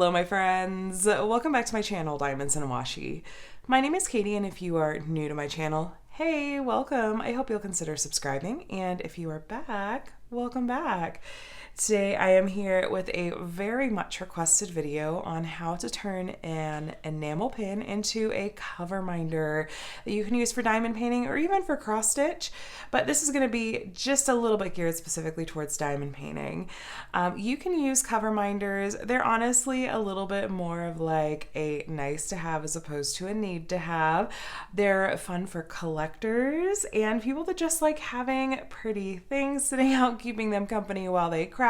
Hello, my friends. Welcome back to my channel, Diamonds and Washi. My name is Katie, and if you are new to my channel, hey, welcome. I hope you'll consider subscribing, and if you are back, welcome back. Today I am here with a very much requested video on how to turn an enamel pin into a cover minder that you can use for diamond painting or even for cross stitch, but this is going to be just a little bit geared specifically towards diamond painting. You can use cover minders. They're honestly a little bit more of like a nice to have as opposed to a need to have. They're fun for collectors and people that just like having pretty things sitting out, keeping them company while they craft.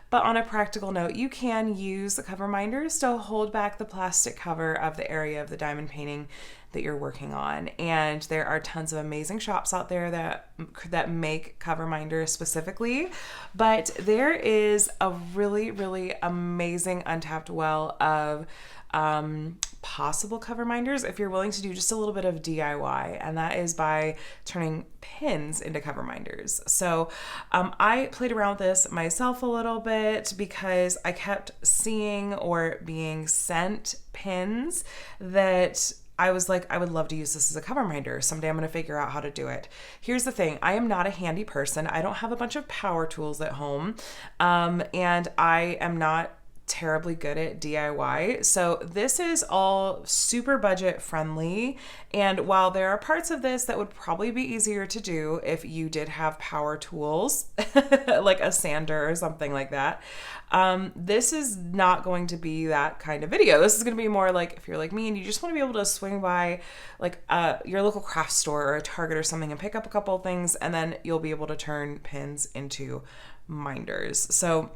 But on a practical note, you can use the cover minders to hold back the plastic cover of the area of the diamond painting that you're working on. And there are tons of amazing shops out there that make cover minders specifically. But there is a really, really amazing untapped well of possible cover minders if you're willing to do just a little bit of DIY, and that is by turning pins into cover minders. So I played around with this myself a little bit because I kept seeing or being sent pins that I was like, I would love to use this as a cover minder. Someday I'm going to figure out how to do it. Here's the thing. I am not a handy person. I don't have a bunch of power tools at home. And I am not terribly good at DIY. So this is all super budget friendly. And while there are parts of this that would probably be easier to do if you did have power tools, like a sander or something like that, this is not going to be that kind of video. This is going to be more like if you're like me and you just want to be able to swing by like your local craft store or a Target or something and pick up a couple of things, and then you'll be able to turn pins into minders. So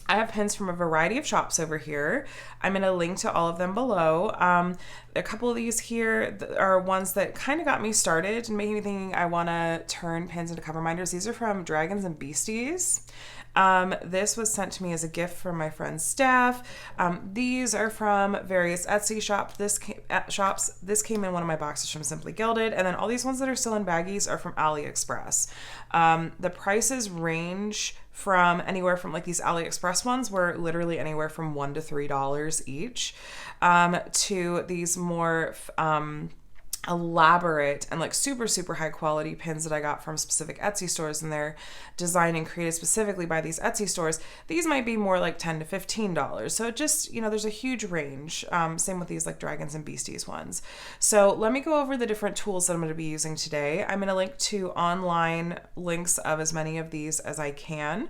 I have pins from a variety of shops over here. I'm going to link to all of them below. A couple of these here are ones that kind of got me started and making me think I want to turn pins into cover minders. These are from Dragons and Beasties. This was sent to me as a gift from my friend's staff. These are from various Etsy shops. This came in one of my boxes from Simply Gilded. And then all these ones that are still in baggies are from AliExpress. The prices range from anywhere from like these AliExpress ones were literally anywhere from $1 to $3 each, to these more, elaborate and like super high quality pins that I got from specific Etsy stores, and they're designed and created specifically by these Etsy stores. These might be more like $10 to $15. So it just, there's a huge range. Same with these like Dragons and Beasties ones. So let me go over the different tools that I'm going to be using today. I'm going to link to online links of as many of these as I can.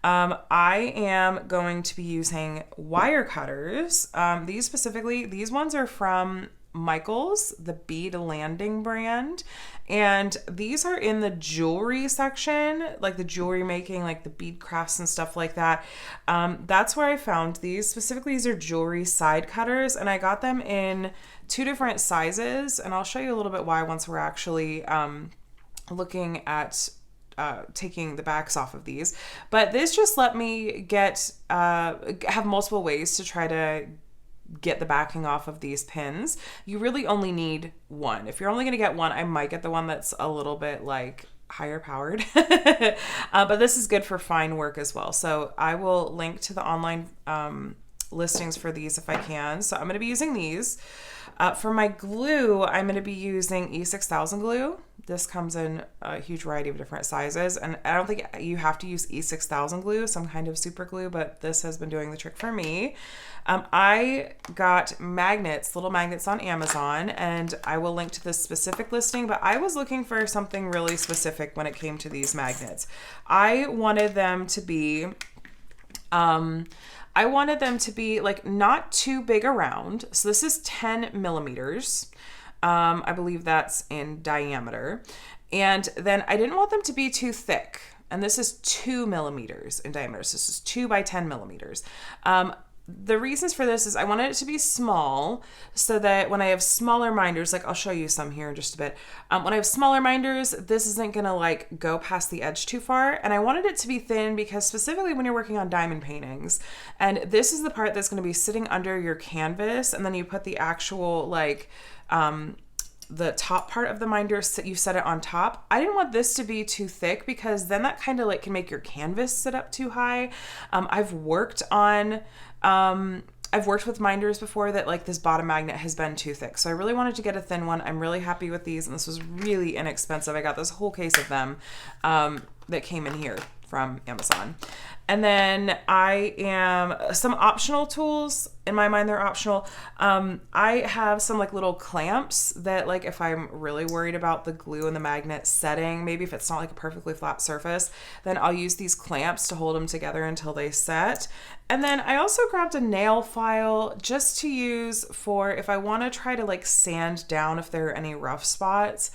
I am going to be using wire cutters. These ones are from Michaels, the Bead Landing brand, and these are in the jewelry section, like the jewelry making, like the bead crafts and stuff like that. That's where I found these. Specifically, these are jewelry side cutters, and I got them in 2 different sizes, and I'll show you a little bit why once we're actually looking at taking the backs off of these. But this just let me have multiple ways to try to get the backing off of these pins. You really only need one. If you're only going to get one, I might get the one that's a little bit like higher powered, but this is good for fine work as well. So I will link to the online listings for these if I can. So I'm going to be using these. For my glue, I'm going to be using E6000 glue. This comes in a huge variety of different sizes, and I don't think you have to use E6000 glue, some kind of super glue, but this has been doing the trick for me. I got magnets, little magnets on Amazon, and I will link to this specific listing, but I was looking for something really specific when it came to these magnets. I wanted them to be like not too big around. So this is 10 millimeters. I believe that's in diameter. And then I didn't want them to be too thick. And this is 2 millimeters in diameter. So this is 2 by 10 millimeters. The reasons for this is I wanted it to be small so that when I have smaller minders, like I'll show you some here in just a bit. When I have smaller minders, this isn't gonna like go past the edge too far. And I wanted it to be thin because specifically when you're working on diamond paintings, and this is the part that's gonna be sitting under your canvas, and then you put the actual like, the top part of the minder, you set it on top. I didn't want this to be too thick because then that kind of like can make your canvas sit up too high. I've worked on I've worked with minders before that like this bottom magnet has been too thick. So I really wanted to get a thin one. I'm really happy with these, and this was really inexpensive. I got this whole case of them that came in here from Amazon. And then some optional tools. In my mind, they're optional. I have some like little clamps that like if I'm really worried about the glue and the magnet setting, maybe if it's not like a perfectly flat surface, then I'll use these clamps to hold them together until they set. And then I also grabbed a nail file just to use for if I want to try to like sand down if there are any rough spots.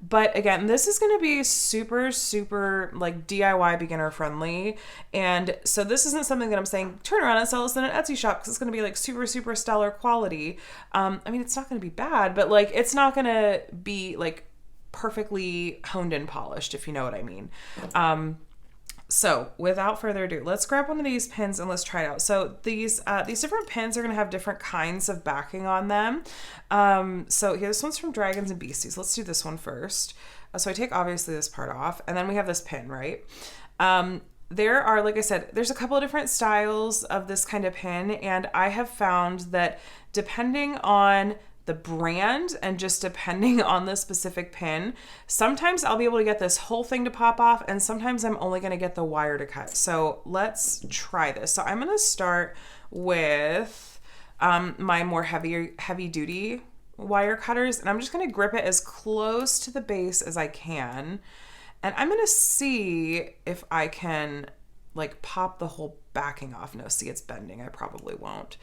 But again, this is going to be super, super like DIY beginner friendly. And so this isn't something that I'm saying, turn around and sell this in an Etsy shop because it's going to be like super, super stellar quality. I mean, it's not going to be bad, but like, it's not going to be like perfectly honed and polished, if you know what I mean. So without further ado, let's grab one of these pins and let's try it out. So these different pins are going to have different kinds of backing on them. So here, this one's from Dragons and Beasties. Let's do this one first. So I take obviously this part off, and then we have this pin, right? There are, like I said, there's a couple of different styles of this kind of pin, and I have found that depending on the brand and just depending on the specific pin, sometimes I'll be able to get this whole thing to pop off, and sometimes I'm only going to get the wire to cut. So let's try this. So I'm going to start with my more heavy duty wire cutters, and I'm just going to grip it as close to the base as I can, and I'm going to see if I can like pop the whole backing off. No, see, it's bending. I probably won't.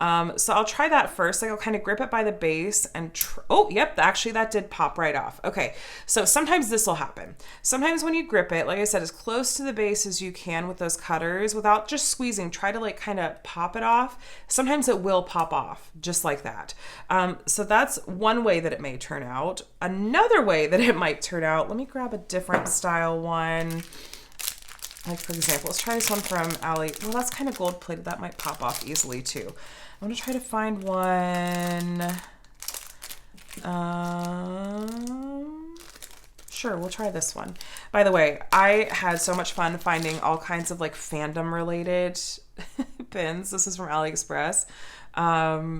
So I'll try that first. Like I'll kind of grip it by the base and oh, yep, actually that did pop right off. Okay. So sometimes this will happen. Sometimes when you grip it, like I said, as close to the base as you can with those cutters without just squeezing, try to like kind of pop it off. Sometimes it will pop off just like that. So that's one way that it may turn out. Another way that it might turn out, let me grab a different style one. Like for example, let's try this one from Ali. Well, that's kind of gold plated. That might pop off easily too. I'm going to try to find one. Sure, we'll try this one. By the way, I had so much fun finding all kinds of like fandom related pins. This is from AliExpress.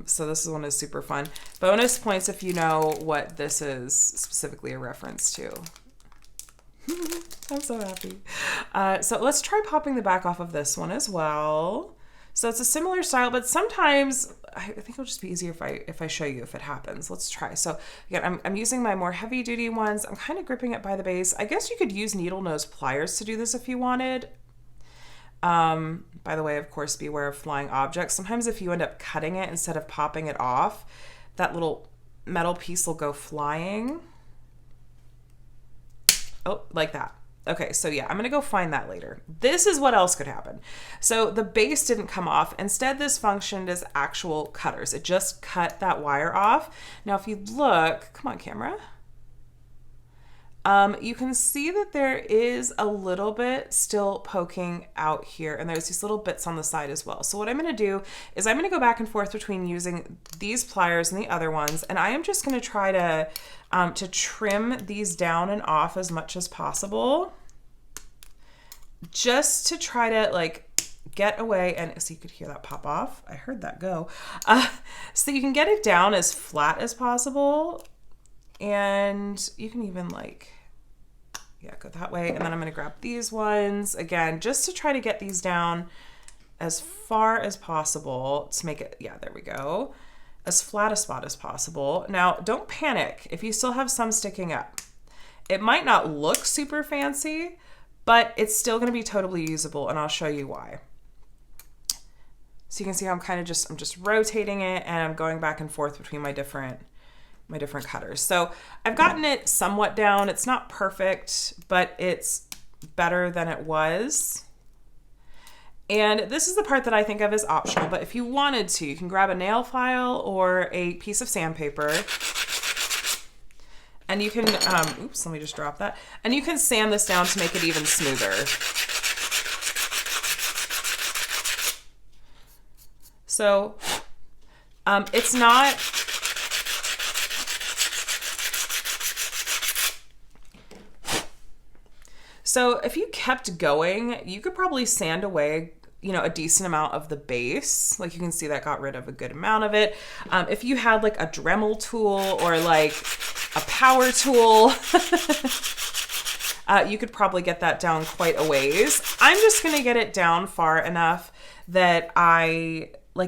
So this one is super fun. Bonus points if you know what this is specifically a reference to. I'm so happy. So let's try popping the back off of this one as well. So it's a similar style, but sometimes I think it'll just be easier if I show you if it happens. Let's try. So again, I'm using my more heavy duty ones. I'm kind of gripping it by the base. I guess you could use needle nose pliers to do this if you wanted. By the way, of course, beware of flying objects. Sometimes if you end up cutting it instead of popping it off, that little metal piece will go flying. Oh, like that. Okay, so yeah, I'm going to go find that later. This is what else could happen. So the base didn't come off. Instead, this functioned as actual cutters. It just cut that wire off. Now, if you look, come on, camera. You can see that there is a little bit still poking out here, and there's these little bits on the side as well. So what I'm going to do is I'm going to go back and forth between using these pliers and the other ones, and I am just going to try to trim these down and off as much as possible, just to try to like get away. And so you could hear that pop off. I heard that go. So you can get it down as flat as possible, and you can even like, yeah, go that way. And then I'm going to grab these ones again, just to try to get these down as far as possible to make it, yeah, there we go, as flat a spot as possible. Now, don't panic if you still have some sticking up. It might not look super fancy, but it's still going to be totally usable, and I'll show you why. So you can see how I'm just rotating it, and I'm going back and forth between my different cutters. So I've gotten it somewhat down. It's not perfect, but it's better than it was. And this is the part that I think of as optional, but if you wanted to, you can grab a nail file or a piece of sandpaper, and you can, oops, let me just drop that. And you can sand this down to make it even smoother. So it's not, so if you kept going, you could probably sand away you know, a decent amount of the base. Like you can see that got rid of a good amount of it. If you had like a Dremel tool or like a power tool, you could probably get that down quite a ways. I'm just going to get it down far enough that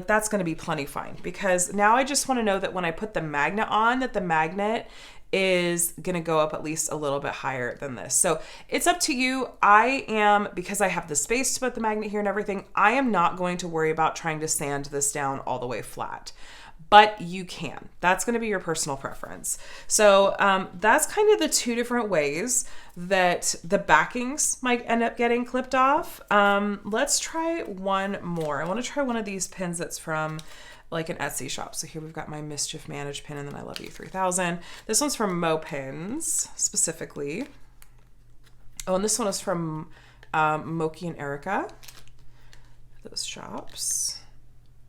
that's going to be plenty fine, because now I just want to know that when I put the magnet on, that the magnet is going to go up at least a little bit higher than this. So it's up to you. Because I have the space to put the magnet here and everything, I am not going to worry about trying to sand this down all the way flat. But you can. That's going to be your personal preference. So that's kind of the two different ways that the backings might end up getting clipped off. Let's try one more. I want to try one of these pins that's from like an Etsy shop. So here we've got my Mischief Managed pin, and then I Love You 3000. This one's from Mo Pins specifically. Oh, and this one is from Moki and Erica, those shops.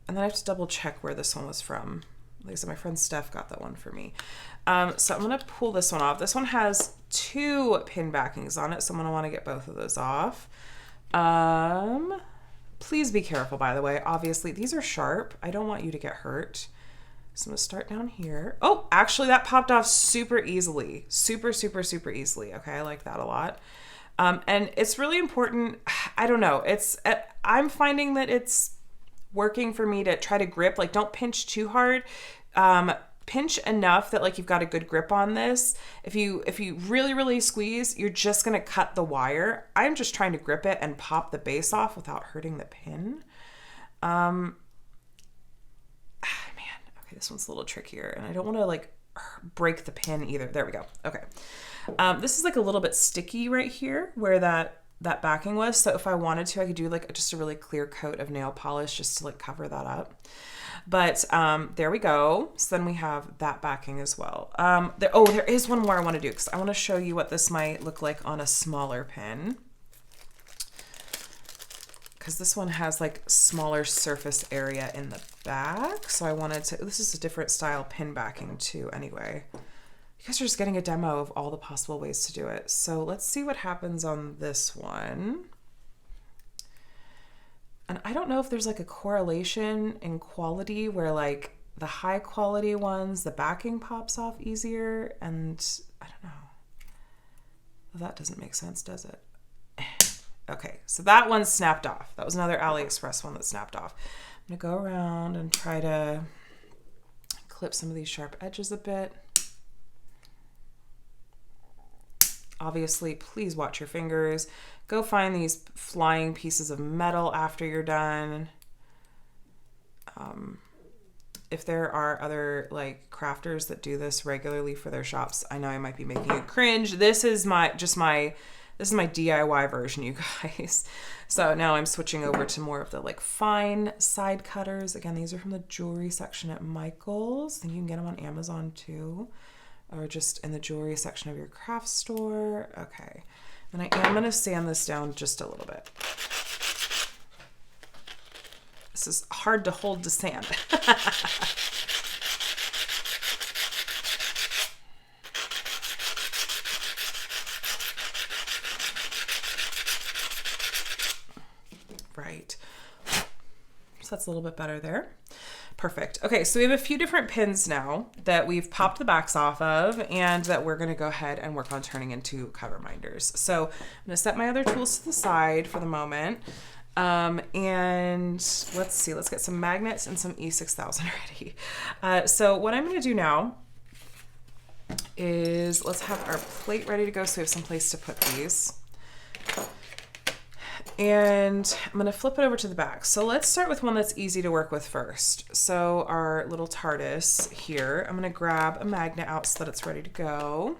And then I have to double check where this one was from. Like I said, my friend Steph got that one for me. So I'm going to pull this one off. This one has 2 pin backings on it, so I'm going to want to get both of those off. Please be careful, by the way. Obviously, these are sharp. I don't want you to get hurt. So I'm going to start down here. Oh, actually, that popped off super easily. Super, super, super easily. Okay, I like that a lot. And it's really important. I don't know. I'm finding that it's working for me to try to grip, like don't pinch too hard. Pinch enough that like you've got a good grip on this. If you really, really squeeze, you're just going to cut the wire. I'm just trying to grip it and pop the base off without hurting the pin. Man, okay, this one's a little trickier, and I don't want to like break the pin either. There we go. Okay. This is like a little bit sticky right here where that backing was. So if I wanted to, I could do like just a really clear coat of nail polish just to like cover that up. But there we go. So then we have that backing as well. There is one more I want to do, because I want to show you what this might look like on a smaller pin. Because this one has like smaller surface area in the back. So I wanted to, this is a different style pin backing too anyway. You guys are just getting a demo of all the possible ways to do it. So let's see what happens on this one. And I don't know if there's like a correlation in quality where like the high quality ones, the backing pops off easier. And I don't know. Well, that doesn't make sense, does it? Okay, so that one snapped off. That was another AliExpress one that snapped off. I'm gonna go around and try to clip some of these sharp edges a bit. Obviously, please watch your fingers. Go find these flying pieces of metal after you're done. If there are other like crafters that do this regularly for their shops, I know I might be making you cringe. This is my DIY version, you guys. So now I'm switching over to more of the like fine side cutters. Again, these are from the jewelry section at Michael's. I think you can get them on Amazon too, or just in the jewelry section of your craft store. Okay. And I am going to sand this down just a little bit. This is hard to hold to sand. Right. So that's a little bit better there. Perfect. Okay, so we have a few different pins now that we've popped the backs off of and that we're going to go ahead and work on turning into cut reminders. So I'm going to set my other tools to the side for the moment. And let's see, let's get some magnets and some E6000 ready. So what I'm going to do now is let's have our plate ready to go so we have some place to put these. And I'm going to flip it over to the back. So let's start with one that's easy to work with first. So our little TARDIS here, I'm going to grab a magnet out so that it's ready to go.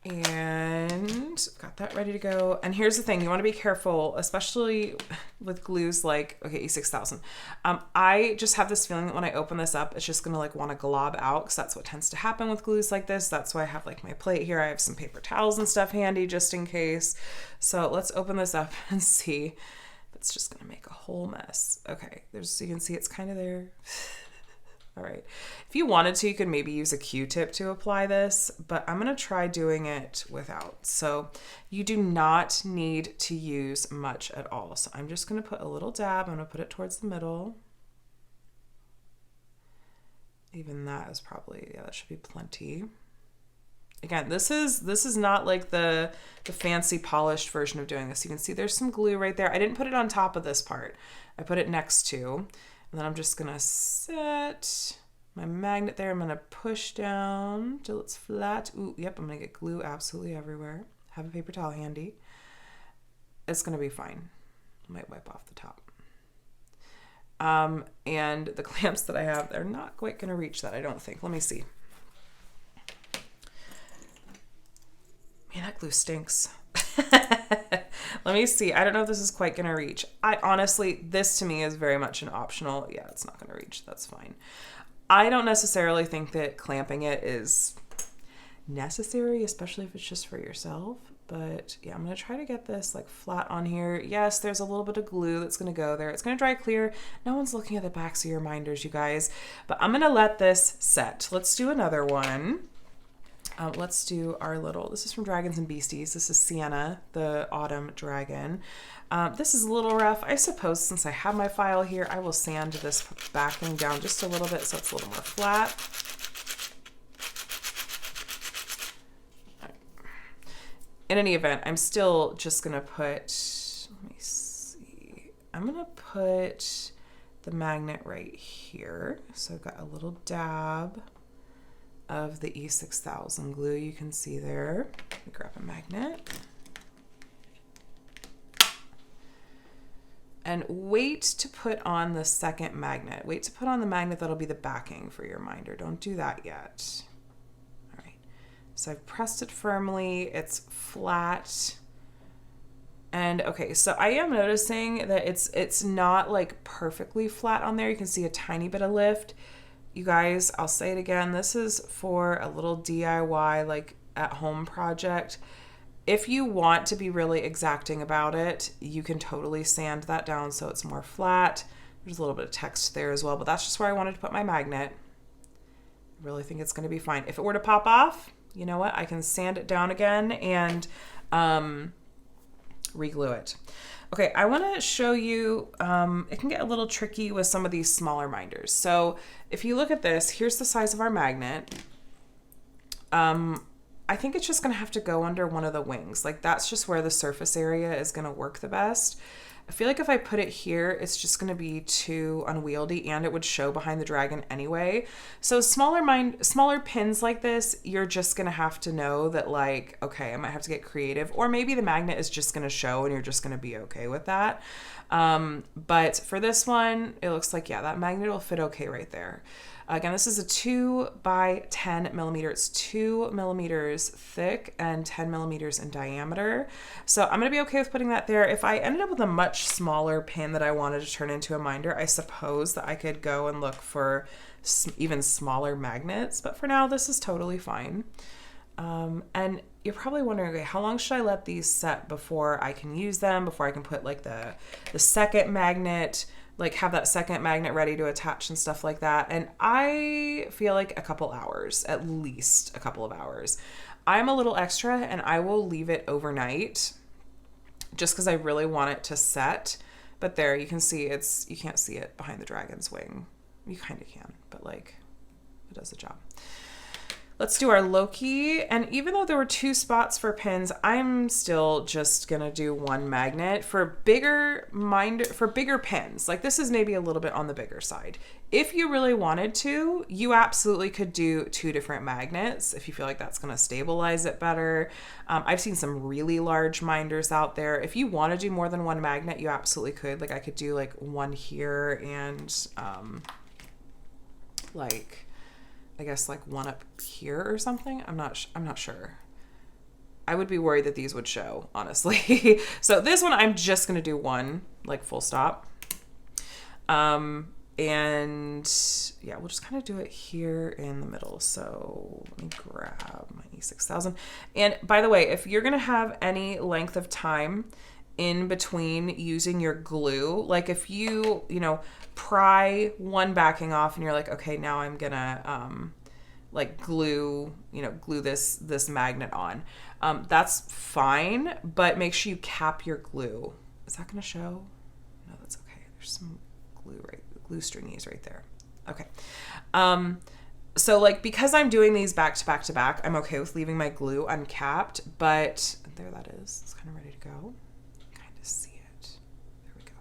And got that ready to go. And here's the thing, you want to be careful, especially with glues like, okay, E6000. I just have this feeling that when I open this up, it's just going to like want to glob out, because that's what tends to happen with glues like this. That's why I have like my plate here. I have some paper towels and stuff handy just in case. So let's open this up and see. It's just going to make a whole mess. Okay, so you can see it's kind of there. All right. If you wanted to, you could maybe use a Q-tip to apply this, but I'm going to try doing it without. So you do not need to use much at all. So I'm just going to put a little dab. I'm going to put it towards the middle. Even that is probably, yeah, that should be plenty. Again, this is not like the fancy polished version of doing this. You can see there's some glue right there. I didn't put it on top of this part. I put it next to. And then I'm just going to set my magnet there. I'm going to push down till it's flat. Ooh, yep, I'm going to get glue absolutely everywhere. Have a paper towel handy. It's going to be fine. I might wipe off the top. And the clamps that I have, they're not quite going to reach that, I don't think. Let me see. Man, that glue stinks. Let me see. I don't know if this is quite going to reach. Honestly, this to me is very much an optional. Yeah, it's not going to reach. That's fine. I don't necessarily think that clamping it is necessary, especially if it's just for yourself. But yeah, I'm going to try to get this like flat on here. Yes, there's a little bit of glue that's going to go there. It's going to dry clear. No one's looking at the backs of your minders, you guys. But I'm going to let this set. Let's do another one. Let's do our little, this is from Dragons and Beasties. This is Sienna, the autumn dragon. This is a little rough. I suppose since I have my file here, I will sand this backing down just a little bit so it's a little more flat. In any event, I'm still just going to put, let me see, I'm going to put the magnet right here. So I've got a little dab of the E6000 glue you can see there. Let me grab a magnet. And wait to put on the second magnet. Wait to put on the magnet that'll be the backing for your minder. Don't do that yet. All right. So I've pressed it firmly. It's flat. And okay, so I am noticing that it's not like perfectly flat on there. You can see a tiny bit of lift. You guys, I'll say it again. This is for a little DIY, like at home project. If you want to be really exacting about it, you can totally sand that down so it's more flat. There's a little bit of text there as well, but that's just where I wanted to put my magnet. I really think it's going to be fine. If it were to pop off, you know what? I can sand it down again and re-glue it. Okay, I want to show you, it can get a little tricky with some of these smaller minders. So if you look at this, here's the size of our magnet. I think it's just going to have to go under one of the wings. Like that's just where the surface area is going to work the best. I feel like if I put it here, it's just going to be too unwieldy and it would show behind the dragon anyway. So smaller pins like this, you're just going to have to know that like, okay, I might have to get creative, or maybe the magnet is just going to show and you're just going to be okay with that. But for this one, it looks like, yeah, that magnet will fit okay right there. Again, this is a 2 by 10 millimeter. It's 2 millimeters thick and 10 millimeters in diameter. So I'm going to be okay with putting that there. If I ended up with a much smaller pin that I wanted to turn into a minder, I suppose that I could go and look for even smaller magnets. But for now, this is totally fine. And you're probably wondering, okay, how long should I let these set before I can use them, before I can put like the second magnet, like have that second magnet ready to attach and stuff like that. And I feel like a couple hours, at least a couple of hours. I'm a little extra and I will leave it overnight just because I really want it to set. But there you can see you can't see it behind the dragon's wing. You kind of can, but like it does the job. Let's do our Loki. And even though there were 2 spots for pins, I'm still just gonna do 1 magnet for bigger pins. Like this is maybe a little bit on the bigger side. If you really wanted to, you absolutely could do 2 different magnets if you feel like that's gonna stabilize it better. I've seen some really large minders out there. If you want to do more than 1 magnet, you absolutely could. Like I could do like 1 here and like I guess like 1 up here or something. I'm not sure. I would be worried that these would show, honestly. So this one, I'm just going to do 1, like full stop. And yeah, we'll just kind of do it here in the middle. So let me grab my E6000. And by the way, if you're going to have any length of time in between using your glue. Like if you, pry one backing off and you're like, okay, now I'm gonna like glue this magnet on. That's fine, but make sure you cap your glue. Is that gonna show? No, that's okay. There's some glue stringies right there. Okay. So like, because I'm doing these back to back to back, I'm okay with leaving my glue uncapped, but there that is. It's kind of ready to go. Kind of see it. There we go.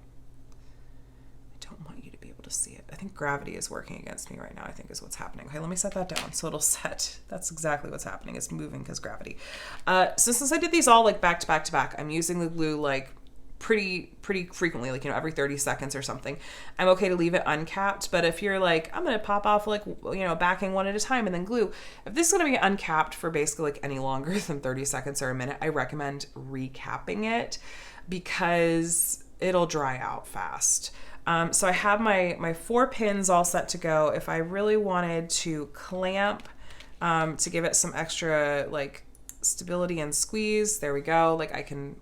I don't want you to be able to see it. I think gravity is working against me right now, I think is what's happening. Okay, let me set that down. So it'll set. That's exactly what's happening. It's moving because gravity. So since I did these all like back to back to back, I'm using the glue like pretty frequently, like, every 30 seconds or something. I'm okay to leave it uncapped, but if you're like, I'm going to pop off like, backing one at a time and then glue, if this is going to be uncapped for basically like any longer than 30 seconds or a minute, I recommend recapping it because it'll dry out fast. So I have my 4 pins all set to go. If I really wanted to clamp, to give it some extra like stability and squeeze, there we go. Like I can,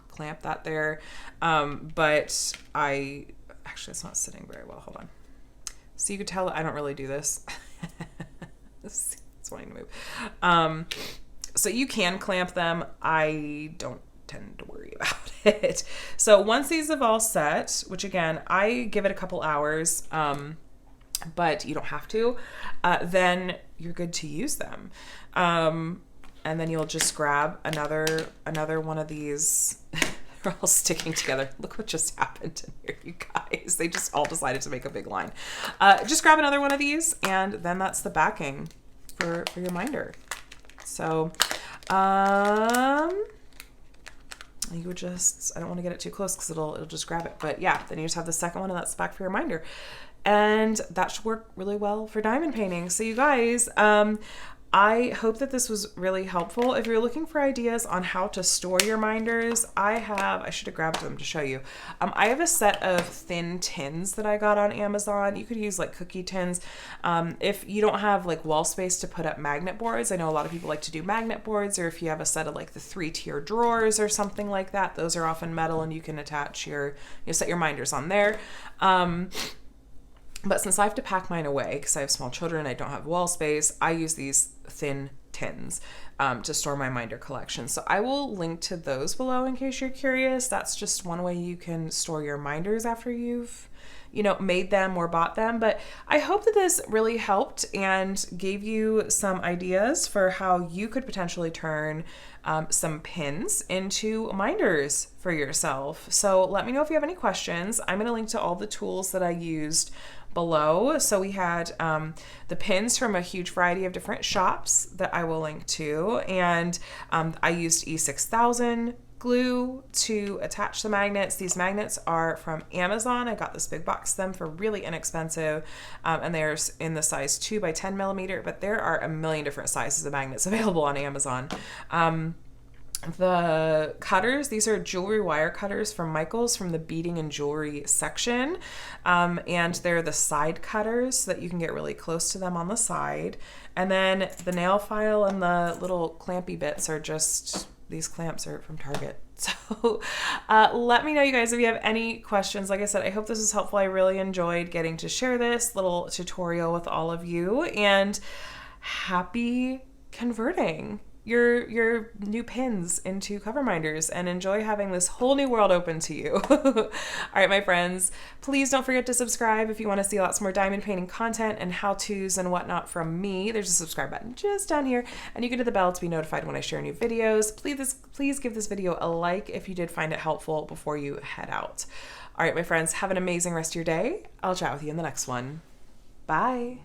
clamp that there. But actually it's not sitting very well. Hold on. So you could tell I don't really do this. It's wanting to move. So you can clamp them. I don't tend to worry about it. So once these have all set, which again, I give it a couple hours, but you don't have to, then you're good to use them. And then you'll just grab another one of these. They're all sticking together. Look what just happened in here, you guys. They just all decided to make a big line. Just grab another one of these, and then that's the backing for your minder. So, you would just, I don't want to get it too close because it'll just grab it. But yeah, then you just have the second one, and that's the back for your minder. And that should work really well for diamond painting. So you guys, I hope that this was really helpful. If you're looking for ideas on how to store your minders, I should have grabbed them to show you. I have a set of thin tins that I got on Amazon. You could use like cookie tins. If you don't have like wall space to put up magnet boards, I know a lot of people like to do magnet boards, or if you have a set of like the 3-tier drawers or something like that, those are often metal and you can attach set your minders on there. But since I have to pack mine away because I have small children, I don't have wall space, I use these thin tins to store my minder collection. So I will link to those below in case you're curious. That's just one way you can store your minders after you've made them or bought them. But I hope that this really helped and gave you some ideas for how you could potentially turn some pins into minders for yourself. So let me know if you have any questions. I'm going to link to all the tools that I used below. So we had the pins from a huge variety of different shops that I will link to, and I used E6000 glue to attach the magnets. These magnets are from Amazon. I got this big box of them for really inexpensive, and they're in the size 2 by 10 millimeter, but there are a million different sizes of magnets available on Amazon. The cutters, these are jewelry wire cutters from Michaels from the beading and jewelry section. And they're the side cutters so that you can get really close to them on the side. And then the nail file and the little clampy bits are just, these clamps are from Target. So let me know, you guys, if you have any questions. Like I said, I hope this was helpful. I really enjoyed getting to share this little tutorial with all of you, and happy converting your new pins into cover minders, and enjoy having this whole new world open to you. All right, my friends, please don't forget to subscribe if you want to see lots more diamond painting content and how-tos and whatnot from me. There's a subscribe button just down here, and you can hit the bell to be notified when I share new videos. Please give this video a like if you did find it helpful before you head out. All right, my friends, have an amazing rest of your day. I'll chat with you in the next one. Bye.